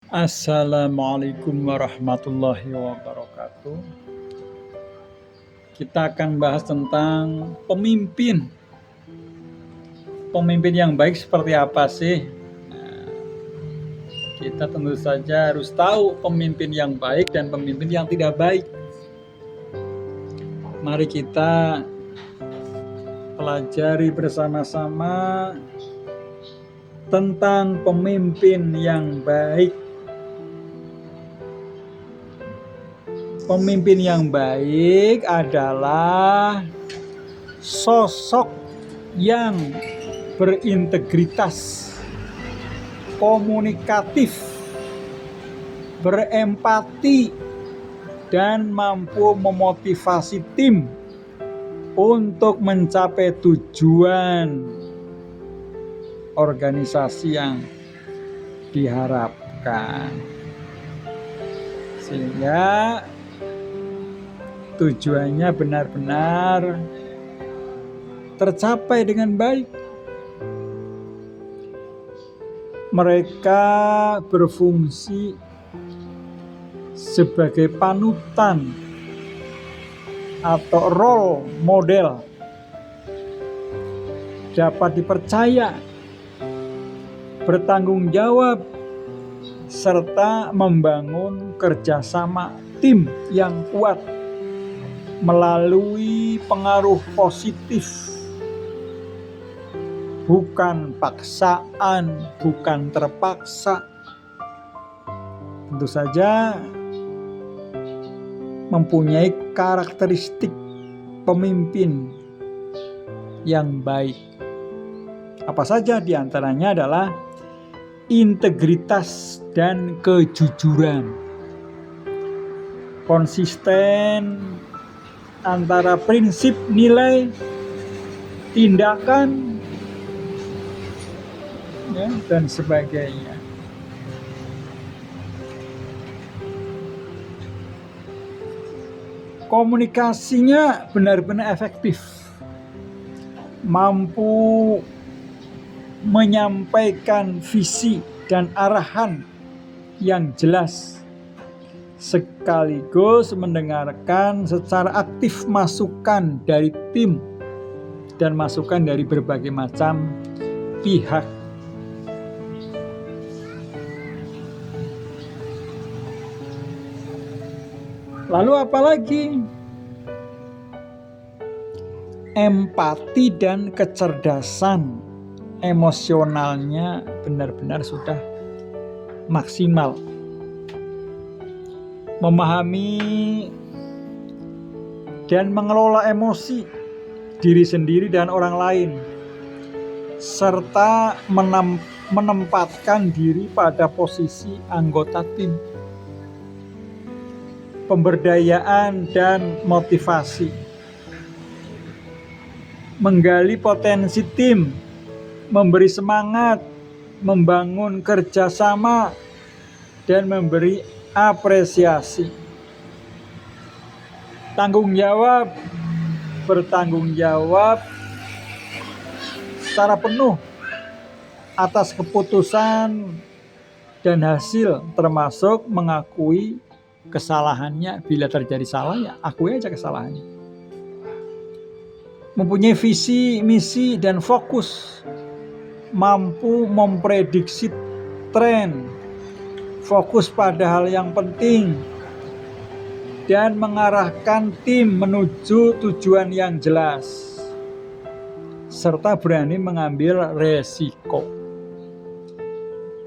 Assalamualaikum warahmatullahi wabarakatuh. Kita akan bahas tentang pemimpin. Pemimpin yang baik seperti apa sih? Kita tentu saja harus tahu pemimpin yang baik dan pemimpin yang tidak baik. Mari kita pelajari bersama-sama tentang pemimpin yang baik. Pemimpin yang baik adalah sosok yang berintegritas, komunikatif, berempati, dan mampu memotivasi tim untuk mencapai tujuan organisasi yang diharapkan, sehingga tujuannya benar-benar tercapai dengan baik. Mereka berfungsi sebagai panutan atau role model, dapat dipercaya, bertanggung jawab, serta membangun kerjasama tim yang kuat melalui pengaruh positif, bukan paksaan, bukan terpaksa. Tentu saja mempunyai karakteristik pemimpin yang baik. Apa saja diantaranya adalah integritas dan kejujuran, konsisten antara prinsip, nilai, tindakan, dan sebagainya. Komunikasinya benar-benar efektif, mampu menyampaikan visi dan arahan yang jelas, sekaligus mendengarkan secara aktif masukan dari tim dan masukan dari berbagai macam pihak. Lalu apalagi? Empati dan kecerdasan emosionalnya benar-benar sudah maksimal. Memahami dan mengelola emosi diri sendiri dan orang lain, serta menempatkan diri pada posisi anggota tim. Pemberdayaan dan motivasi, menggali potensi tim, memberi semangat, membangun kerjasama, dan memberi apresiasi. Tanggung jawab, bertanggung jawab secara penuh atas keputusan dan hasil, termasuk mengakui kesalahannya. Bila terjadi salah, ya akui aja kesalahannya. Mempunyai visi, misi, dan fokus, mampu memprediksi tren, fokus pada hal yang penting, dan mengarahkan tim menuju tujuan yang jelas, serta berani mengambil resiko,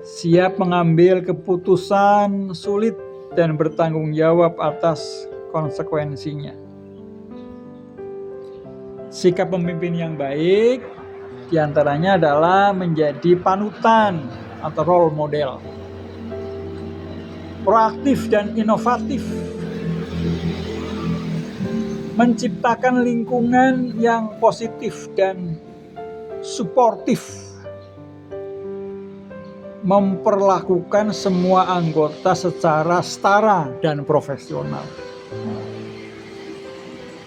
siap mengambil keputusan sulit dan bertanggung jawab atas konsekuensinya. Sikap pemimpin yang baik diantaranya adalah menjadi panutan atau role model, proaktif dan inovatif, menciptakan lingkungan yang positif dan suportif, memperlakukan semua anggota secara setara dan profesional.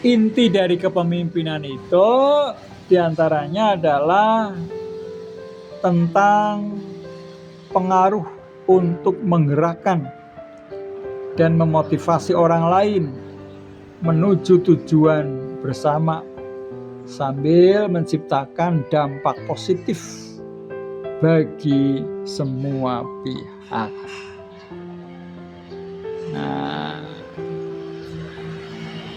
Inti dari kepemimpinan itu diantaranya adalah tentang pengaruh untuk menggerakkan dan memotivasi orang lain menuju tujuan bersama sambil menciptakan dampak positif bagi semua pihak. Nah,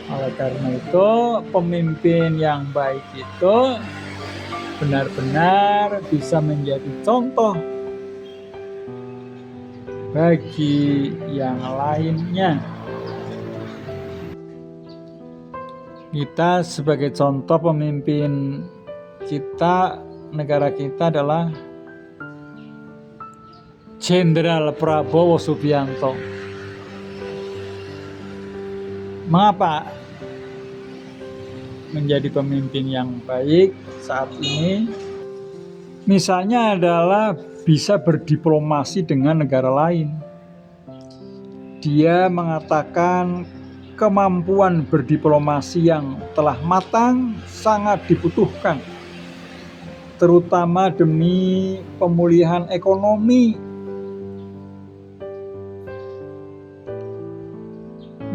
oleh karena itu pemimpin yang baik itu benar-benar bisa menjadi contoh bagi yang lainnya. Kita sebagai contoh pemimpin kita, negara kita adalah Jenderal Prabowo Subianto. Mengapa menjadi pemimpin yang baik saat ini? Misalnya adalah bisa berdiplomasi dengan negara lain. Dia mengatakan kemampuan berdiplomasi yang telah matang sangat dibutuhkan, terutama demi pemulihan ekonomi.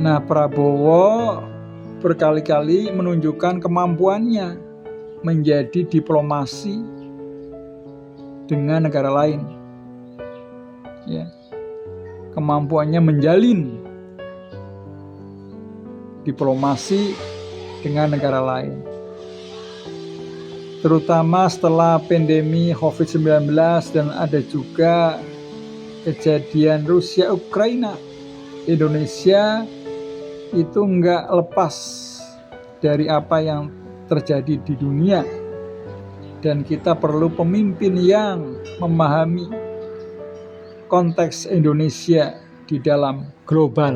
Nah, Prabowo berkali-kali menunjukkan kemampuannya menjadi diplomasi dengan negara lain. Ya. Kemampuannya menjalin diplomasi dengan negara lain. Terutama setelah pandemi COVID-19 dan ada juga kejadian Rusia-Ukraina. Indonesia itu enggak lepas dari apa yang terjadi di dunia. Dan kita perlu pemimpin yang memahami konteks Indonesia di dalam global.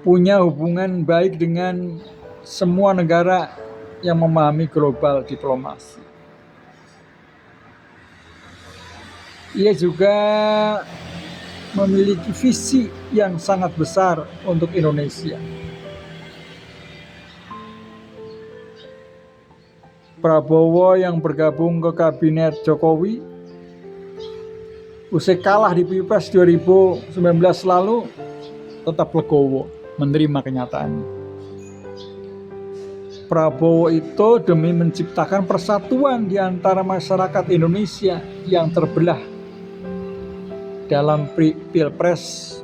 Punya hubungan baik dengan semua negara yang memahami global diplomasi. Ia juga memiliki visi yang sangat besar untuk Indonesia. Prabowo yang bergabung ke kabinet Jokowi usai kalah di Pilpres 2019 lalu tetap legowo menerima kenyataan. Prabowo itu demi menciptakan persatuan di antara masyarakat Indonesia yang terbelah dalam Pilpres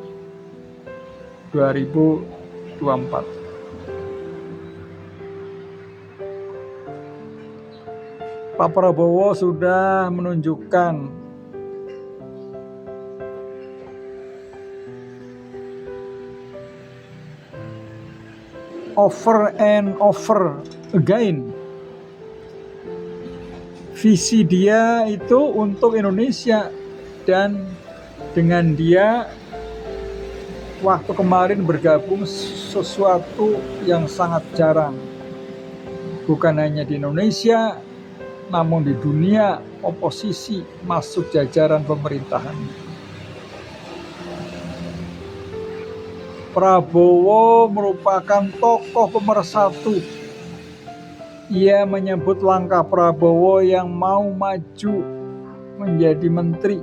2024. Pak Prabowo sudah menunjukkan over and over again visi dia itu untuk Indonesia, dan dengan dia waktu kemarin bergabung sesuatu yang sangat jarang, bukan hanya di Indonesia namun di dunia, oposisi masuk jajaran pemerintahan. Prabowo merupakan tokoh pemersatu. Ia menyebut langkah Prabowo yang mau maju menjadi menteri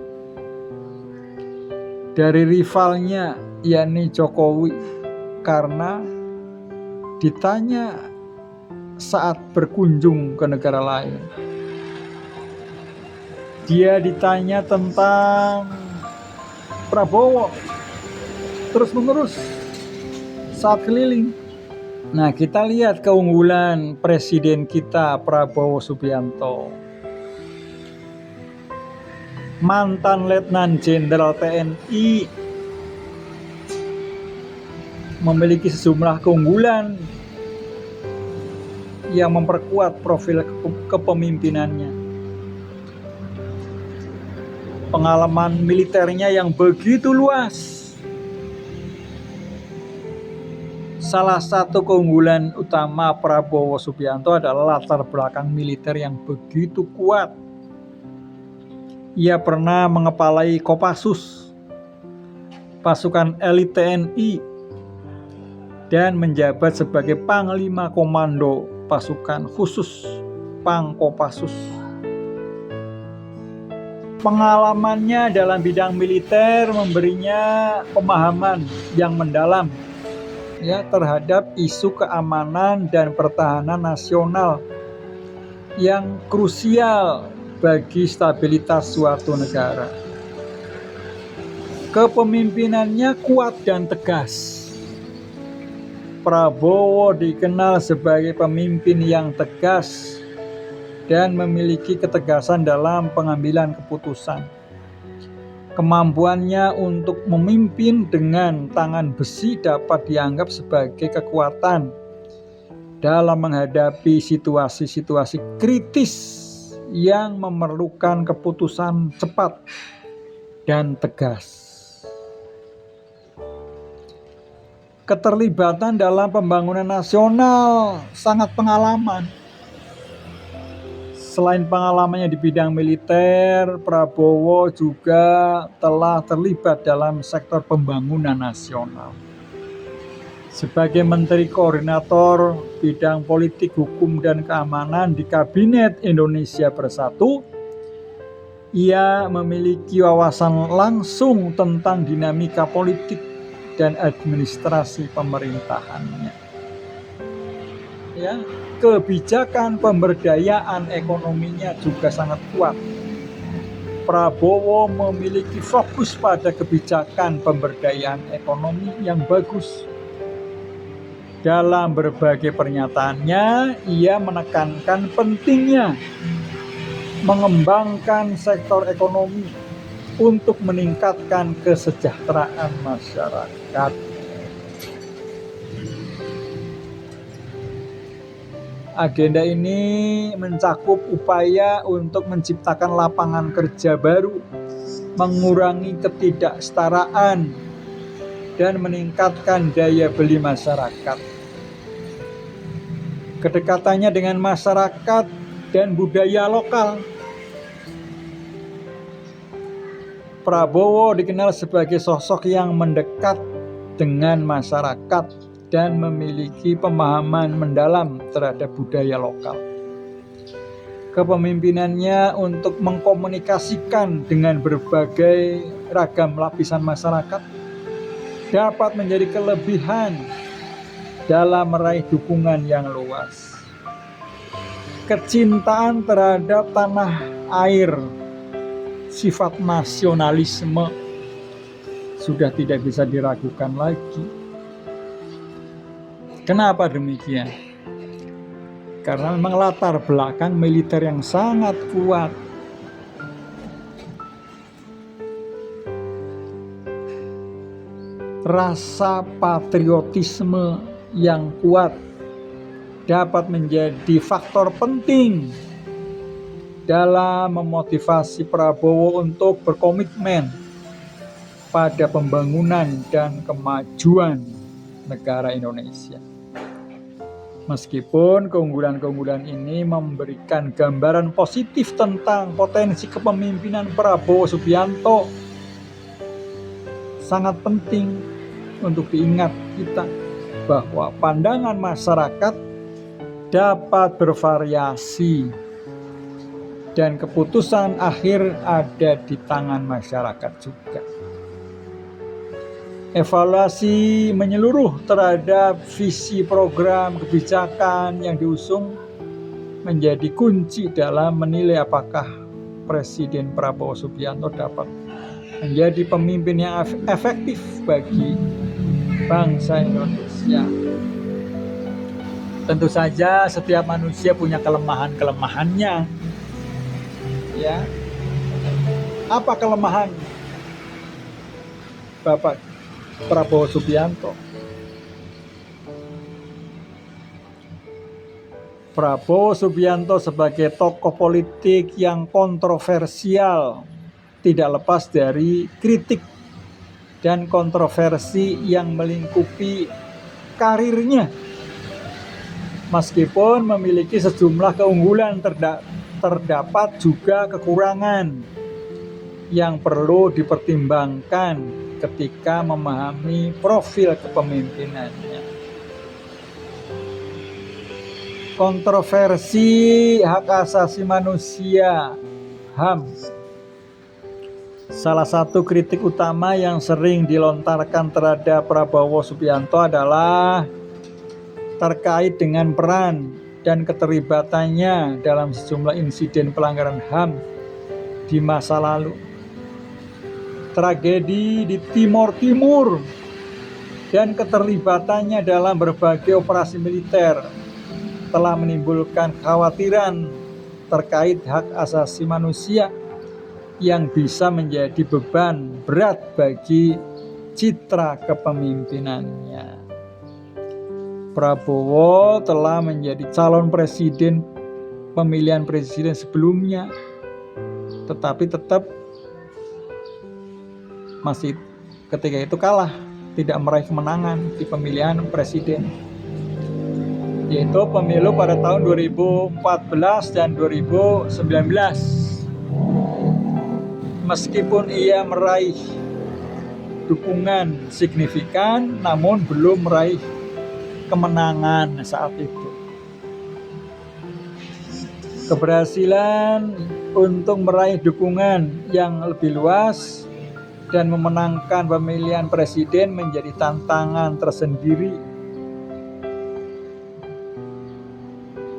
dari rivalnya, yakni Jokowi, karena ditanya saat berkunjung ke negara lain. Dia ditanya tentang Prabowo terus-menerus saat keliling. Nah, kita lihat keunggulan presiden kita Prabowo Subianto. Mantan Letnan Jenderal TNI, memiliki sejumlah keunggulan yang memperkuat profil kepemimpinannya. Pengalaman militernya yang begitu luas. Salah satu keunggulan utama Prabowo Subianto adalah latar belakang militer yang begitu kuat. Ia pernah mengepalai Kopassus, pasukan elit TNI, dan menjabat sebagai Panglima Komando Pasukan Khusus Pangkopassus. Pengalamannya dalam bidang militer memberinya pemahaman yang mendalam ya terhadap isu keamanan dan pertahanan nasional yang krusial bagi stabilitas suatu negara. Kepemimpinannya kuat dan tegas. Prabowo dikenal sebagai pemimpin yang tegas dan memiliki ketegasan dalam pengambilan keputusan. Kemampuannya untuk memimpin dengan tangan besi dapat dianggap sebagai kekuatan dalam menghadapi situasi-situasi kritis yang memerlukan keputusan cepat dan tegas. Keterlibatan dalam pembangunan nasional sangat pengalaman. Selain pengalamannya di bidang militer, Prabowo juga telah terlibat dalam sektor pembangunan nasional. Sebagai Menteri Koordinator Bidang Politik, Hukum, dan Keamanan di Kabinet Indonesia Bersatu, ia memiliki wawasan langsung tentang dinamika politik dan administrasi pemerintahannya. Ya, kebijakan pemberdayaan ekonominya juga sangat kuat. Prabowo memiliki fokus pada kebijakan pemberdayaan ekonomi yang bagus. Dalam berbagai pernyataannya, ia menekankan pentingnya mengembangkan sektor ekonomi untuk meningkatkan kesejahteraan masyarakat. Agenda ini mencakup upaya untuk menciptakan lapangan kerja baru, mengurangi ketidaksetaraan, dan meningkatkan daya beli masyarakat. Kedekatannya dengan masyarakat dan budaya lokal. Prabowo dikenal sebagai sosok yang mendekat dengan masyarakat dan memiliki pemahaman mendalam terhadap budaya lokal. Kepemimpinannya untuk mengkomunikasikan dengan berbagai ragam lapisan masyarakat dapat menjadi kelebihan dalam meraih dukungan yang luas. Kecintaan terhadap tanah air, sifat nasionalisme sudah tidak bisa diragukan lagi. Kenapa demikian? Karena memang latar belakang militer yang sangat kuat. Rasa patriotisme yang kuat dapat menjadi faktor penting dalam memotivasi Prabowo untuk berkomitmen pada pembangunan dan kemajuan negara Indonesia. Meskipun keunggulan-keunggulan ini memberikan gambaran positif tentang potensi kepemimpinan Prabowo Subianto, sangat penting untuk diingat kita bahwa pandangan masyarakat dapat bervariasi dan keputusan akhir ada di tangan masyarakat juga. Evaluasi menyeluruh terhadap visi program kebijakan yang diusung menjadi kunci dalam menilai apakah Presiden Prabowo Subianto dapat menjadi pemimpin yang efektif bagi bangsa Indonesia. Tentu saja setiap manusia punya kelemahan-kelemahannya. Ya. Apa kelemahan Bapak Prabowo Subianto? Prabowo Subianto sebagai tokoh politik yang kontroversial tidak lepas dari kritik dan kontroversi yang melingkupi karirnya. Meskipun memiliki sejumlah keunggulan, terdapat juga kekurangan yang perlu dipertimbangkan ketika memahami profil kepemimpinannya. Kontroversi hak asasi manusia, HAM, Salah satu kritik utama yang sering dilontarkan terhadap Prabowo Subianto adalah terkait dengan peran dan keterlibatannya dalam sejumlah insiden pelanggaran HAM di masa lalu. Tragedi di Timor Timur dan keterlibatannya dalam berbagai operasi militer telah menimbulkan kekhawatiran terkait hak asasi manusia yang bisa menjadi beban berat bagi citra kepemimpinannya. Prabowo telah menjadi calon presiden pemilihan presiden sebelumnya, tetapi tetap masih ketika itu kalah, tidak meraih kemenangan di pemilihan presiden, yaitu pemilu pada tahun 2014 dan 2019. Meskipun ia meraih dukungan signifikan, namun belum meraih kemenangan saat itu. Keberhasilan untuk meraih dukungan yang lebih luas dan memenangkan pemilihan presiden menjadi tantangan tersendiri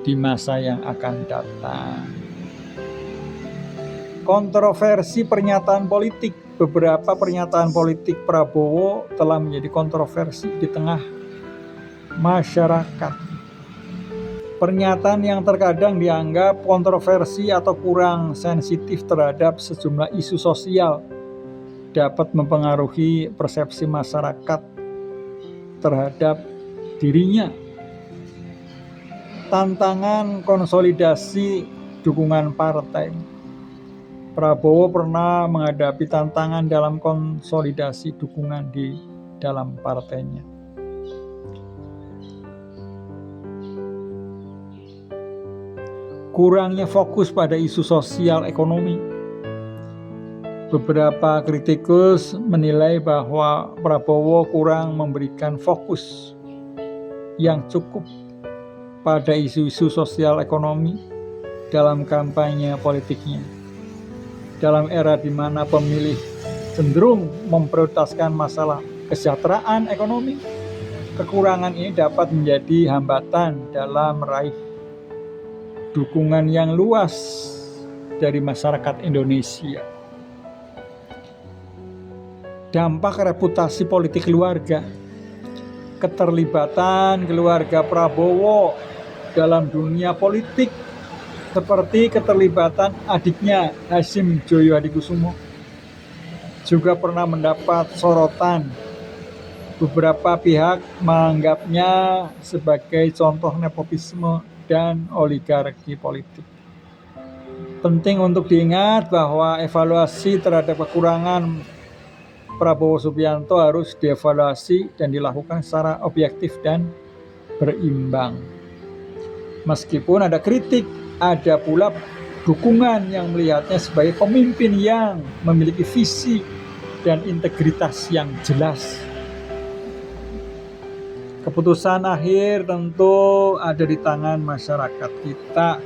di masa yang akan datang. Kontroversi pernyataan politik. Beberapa pernyataan politik Prabowo telah menjadi kontroversi di tengah masyarakat. Pernyataan yang terkadang dianggap kontroversi atau kurang sensitif terhadap sejumlah isu sosial dapat mempengaruhi persepsi masyarakat terhadap dirinya. Tantangan konsolidasi dukungan partai. Prabowo pernah menghadapi tantangan dalam konsolidasi dukungan di dalam partainya. Kurangnya fokus pada isu sosial ekonomi. Beberapa kritikus menilai bahwa Prabowo kurang memberikan fokus yang cukup pada isu-isu sosial ekonomi dalam kampanye politiknya. Dalam era di mana pemilih cenderung memprioritaskan masalah kesejahteraan ekonomi, kekurangan ini dapat menjadi hambatan dalam meraih dukungan yang luas dari masyarakat Indonesia. Dampak reputasi politik keluarga. Keterlibatan keluarga Prabowo dalam dunia politik seperti keterlibatan adiknya Hasyim Joyo Hadikusumo juga pernah mendapat sorotan. Beberapa pihak menganggapnya sebagai contoh nepotisme dan oligarki politik. Penting untuk diingat bahwa evaluasi terhadap kekurangan Prabowo Subianto harus dievaluasi dan dilakukan secara objektif dan berimbang. Meskipun ada kritik, ada pula dukungan yang melihatnya sebagai pemimpin yang memiliki visi dan integritas yang jelas. Keputusan akhir tentu ada di tangan masyarakat kita.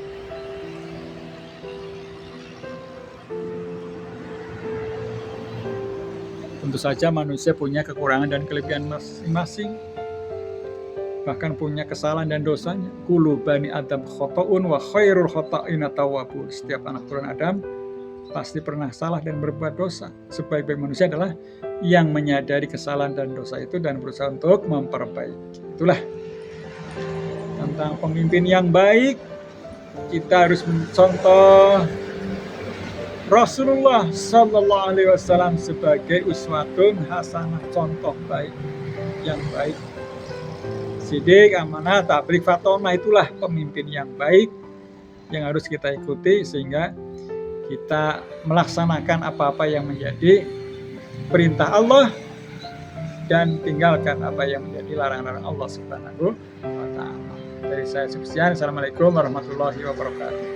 Tentu saja manusia punya kekurangan dan kelebihan masing-masing, bahkan punya kesalahan dan dosanya. Kullu bani Adam khata'un wa khairul khata'ina tawwabun. Setiap anak turun Adam pasti pernah salah dan berbuat dosa. Sebaik-baik manusia adalah yang menyadari kesalahan dan dosa itu dan berusaha untuk memperbaiki. Itulah tentang pemimpin yang baik. Kita harus mencontoh Rasulullah Sallallahu Alaihi Wasallam sebagai uswatun hasanah, contoh baik yang baik. Sidik, amanah, tabligh, fatonah, itulah pemimpin yang baik yang harus kita ikuti sehingga kita melaksanakan apa-apa yang menjadi perintah Allah dan tinggalkan apa yang menjadi larangan Allah Subhanahu wa Ta'ala. Dari saya Subsian, Assalamualaikum warahmatullahi wabarakatuh.